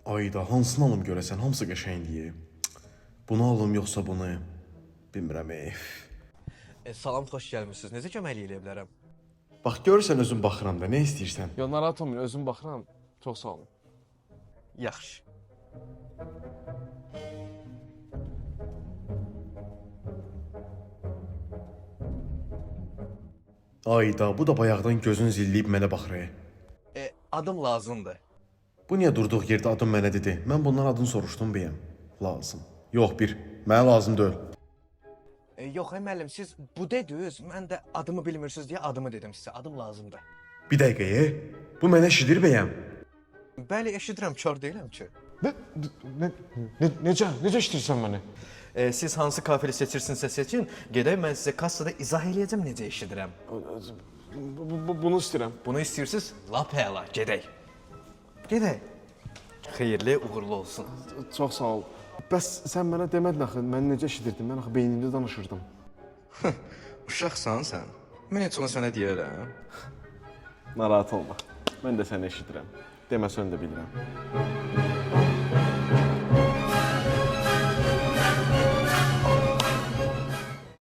Ayda hansını alım görəsən, hamısı qəşəngdir. Bunu alım yoxsa bunu? Bilmirəm. Salam, xoş gəlmisiniz. Necə kömək eləyə bilərəm? Bax görürsən özün baxıram da, nə istəyirsən? Yo, narahat olmayın, özüm baxıram. Çox sağ olun. Yaxşı. Ayda bu da bayaqdan gözün zilliyib mənə baxır. Adım lazımdır. Bu niyə durduğu yerdə adım mənə dedi? Mən bundan adını soruşdum bəyəm. Lazım. Yox bir, mənə lazım deyil. Yox, müəllim, siz bu dediniz, mən də adımı bilmirsiniz deyə adımı dedim sizə. Adım lazımdır. Bir dəqiqəyə, bu mənə eşidir bəyəm. Bəli, eşidirəm, kör deyiləm ki. Necə işləyirsən məni? Siz hansı kafeli seçirsinizsə seçin, gedək mən sizə kassada izah eləyəcəm necə eşidirəm. Bunu istəyirəm. Bunu istəyirsiniz? Lap əla, gedək. Gedək. Xeyirli, uğurlu olsun. Çox sağ ol. Bəs sən mənə demədin axı, mən necə eşidirdim? Mən axı beynimdə danışırdım. Uşaqsan sən. Mən heç onu sənə deyərəm. Narahat olma. Mən də səni eşidirəm. Deməsən də bilirəm.